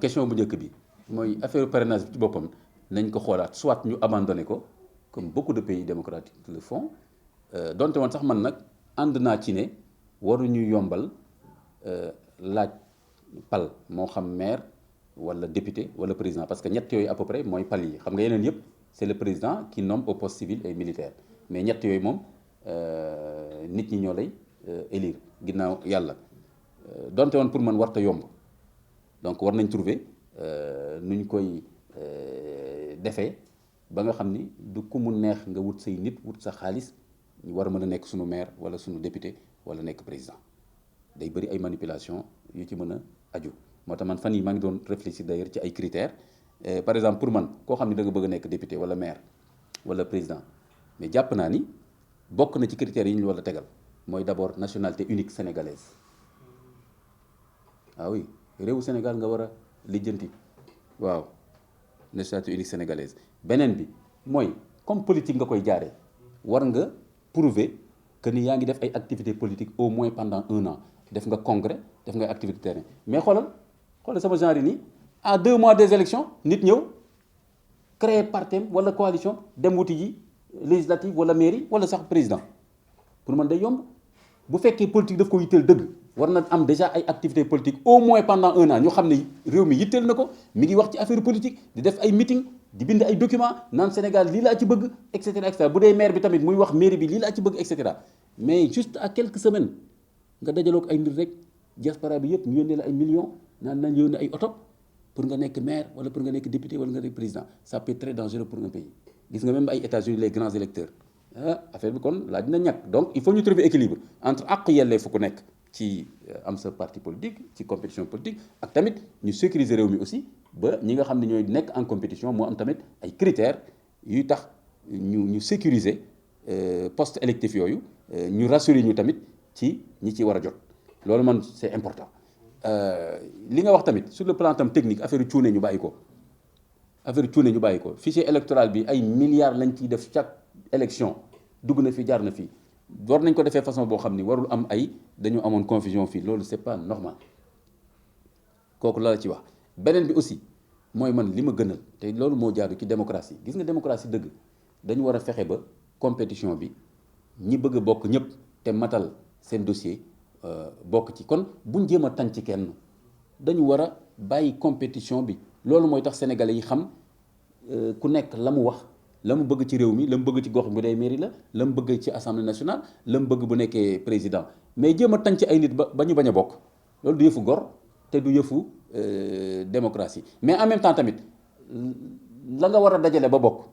question bu njëkk bi mooy affaire parrainage bi ci boppam nañ ko xoolaat soit ñu abandonné ko comme beaucoup de pays démocratiques le font donte woon sax man nag ànd naa ci ne waruñu yombal laaj pal moo xam maire wala député wala président parce que ñett yooyu à peu près mooy pal yi xam nga yeneen yëpp c'est le président qui nomme au poste civil et militaire mais ñett yooyu moom nit ñi ñoo lay élire ginnaaw yàlla donte woon pour man warta yomb donc war nañ trouver nu ñu koy defee ba nga xam ni du ku mu neex nga wut say nit wut sa xaalis ñu war a mën a nekk suñu maire wala suñu député wala nekk président day bëri ay manipulation yu ci mën a aju moo tax man fan yi maa ngi doon réfléchir d'ailleurs ci ay critères par exemple pour man koo xam ni da nga bëgg a nekk député wala maire wala président mais jàpp naa ni bokk na ci critères yi ñu war a tegal mooy d'abord nationalité unique sénégalaise ah oui réewu Sénégal nga war a lijjanti waaw nationalité unique sénégalaise beneen bi mooy comme politique nga koy jaaree war nga prouver que ni yaa ngi def ay activités politiques au moins pendant 1 an def nga congrès def nga activité terrain mais xoolal sama genre yi nii à 2 mois des élections nit ñëw créer parti wala coalition dem wuti ji législative wala mairie wala sax président pour man day yomb bu fekkee politique daf ko yitteel dëgg war na am déjà ay activités politiques au moins pendant 1 an ñu xam ne réew mi yitteel na ko mi ngi wax ci affaire politique di def ay meeting di bind ay documents naan Sénégal lii laa ci bëgg et cetera bu dee maire bi tamit muy wax mairie bi lii laa ci bëgg et cetera mais juste à quelques semaines nga dajaloo ko ay nit rek diaspora bi yëpp ñu yónnee la ay millions naan nañ yónnee ay oto pour nga nekk maire wala pour nga nekk député wala nga nekk président ça peut être très dangereux pour un pays gis nga même ay États-Unis les grands électeurs affaire bi kon laaj na ñàkk donc il faut ñu trouver équilibre entre àq yelleef fu ku nekk ci am sa parti politique ci compétition politique ak tamit ñu sécuriser réew mi aussi ba ñi nga xam ne ñooy nekk en compétition moo am tamit ay critères yuy tax ñu sécuriser poste électif yooyu ñu rassurer ñu tamit ci ñi ci war a jot loolu man c'est important li nga wax tamit sur le plan tam technique affaire cuune ñu bàyyi ko fichier électoral bi ay milliards lañ ciy def chaque élection dugg na fi jaar na fii war nañ ko defee façon boo xam ni warul am ay dañu amoon confusion fii loolu c'est pas normal kooku la ci wax beneen bi aussi mooy man li ma gënal te loolu moo jaadu ci démocratie gis nga démocratie dëgg dañu war a fexe ba compétition bi ñi bëgg a bokk ñëpp te matal seen dossier bokk ci kon buñ jéem a tànn ci kenn dañu war a bàyyi compétition bi loolu mooy tax sénégalais yi xam ku nekk la mu wax la mu bëgg ci réew mi la mu bëgg ci gox bu dee mairie la mu bëgg ci assemblée nationale la mu bëgg bu nekkee président mais jéem a tànn ci ay nit ba ñu bañ a bokk loolu du yëfu gor te du yëfu démocratie mais en même temps tamit la nga war a dajale ba bokk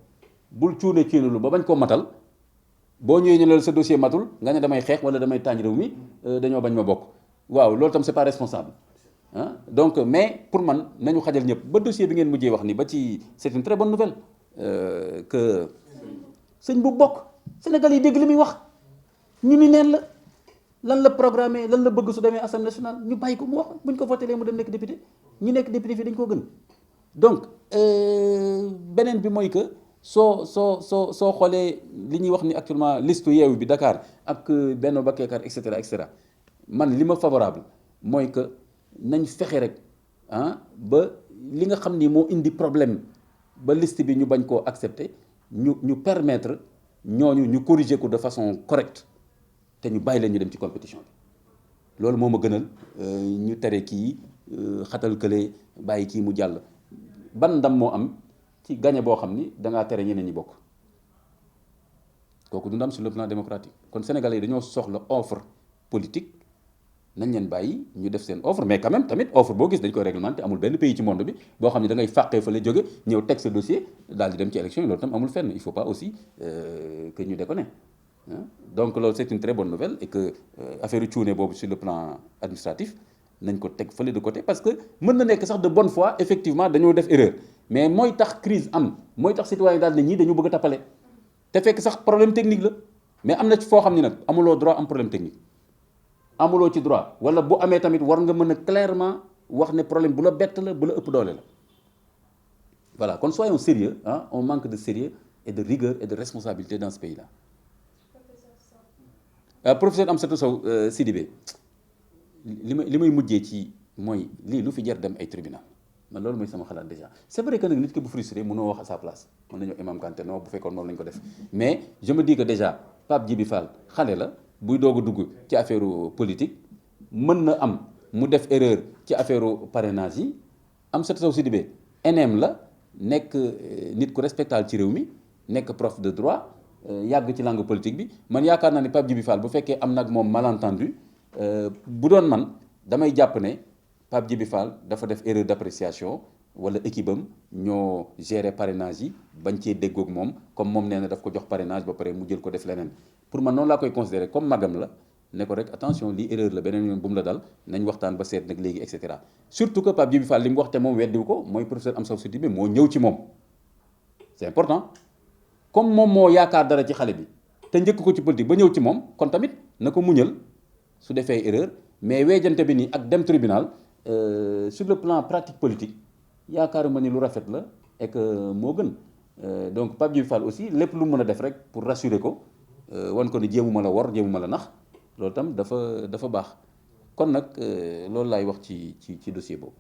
bul cuune lu ba bañ koo matal boo ñëwee ñu ne sa dossier matul nga ne damay xeex wala damay tànj réew mi dañoo bañ ma bokk waaw loolu tam c'est pas responsable donc mais pour man nañu xajal ñëpp ba dossier bi ngeen mujjee wax ni ba ci c'est une très bonne nouvelle que sëñ bu bokk Sénégal yi dégg li muy wax ñu ni neen la lan la programmé lan la bëgg su demee assemblée nationale ñu bàyyi ko mu wax buñ ko voté mu dem nekk député ñu nekk député fii dañ koo gën donc beneen bi mooy que soo xoolee li ñuy wax ni actuellement liste Yewwi bi Dakar ak Benno Bokk Yaakaar et cetera man li ma favorable mooy que nañ fexe rek ba li nga xam ni moo indi problème ba liste bi ñu bañ koo accepter ñu permettre ñooñu ñu corriger ko de façon correcte te ñu bàyyi leen ñu dem ci compétition bi loolu moo ma gënal ñu tere kii xatal kële bàyyi kii mu jàll ban ndam moo am ci gagné boo xam ni dangaa tere ñeneen ñi bokk kooku du ndam sur le plan démocratique kon sénégalais yi dañoo soxla offre politique nañ leen bàyyi ñu def seen offre mais quand même tamit offre boo gis dañ koy réglementé amul benn pays ci monde bi boo xam ne da ngay fàqee fa la jóge ñëw teg sa dossier daal di dem ci élection yi loolu tam amul fenn il faut pas aussi que ñu déconne donc loolu c'est une très bonne nouvelle et que affaire cuune boobu sur le plan administratif nañ ko teg fële de côté parce que mën na nekk sax de bonne foi effectivement dañoo def erreur mais mooy tax crise am mooy tax citoyen daal ne ñii dañu bëgg a tappale te fekk sax problème technique la mais am na ci foo xam ne nag amuloo droit am problème technique amuloo ci droit wala bu amee tamit war nga mën a clairement wax ne problème bu la bett la bu la ëpp doole la voilà kon soyons sérieux on manque de sérieux et de rigueur et de responsabilité dans ce pays là professeur Amsatou Sow Sidibé li may mujjee ci mooy lii lu fi jar dem ay tribunal man loolu mooy sama xalaat déjà c'est vrai que nag nit ki bu frustré mënoo wax à sa place mën nañoo Imam Kanté non bu fekkoon noonu lañ ko def mais je me dis que déjà Pape Djibi Fall xale la buy doog a dugg ci affaire politique mën na am mu def erreur ci affaire parrainage yi Amsatou Sow Sidibé NM la nekk nit ku respectable ci réew mi nekk prof de droit yàgg ci langue politique bi man yaakaar naa ni Pape Djibi Fall bu fekkee am nag moom malentendu bu doon man damay jàpp ne Pape Djibi Fall dafa def erreur d'appréciation wala équipe am ñoo gérer parrainage yi bañ cee déggoog moom comme moom nee na daf ko jox parrainage ba pare mu jël ko def leneen pour man noonu laa koy considérer comme magam la ne ko rek attention lii erreur la beneen yoon bu mu la dal nañ waxtaan ba seet nag léegi et cetera surtout que Pape Djibi Fall li mu wax te moom weddiwu ko mooy professeur Amsatou Sidibé moo ñëw ci moom c'est important comme moom moo yaakaar dara ci xale bi te njëkk ko ci politique ba ñëw ci moom kon tamit na ko muñal su defee erreur mais weejante bi nii ak dem tribunal sur le plan pratique politique yaakaaruma ni lu rafet la et que moo gën donc Pape Djibi Fall aussi lépp lu mën a def rek pour rassurer ko wan ko ni jéemuma la wor jéemuma la nax loolu tam dafa baax kon nag loolu laay wax ci dossier boobu.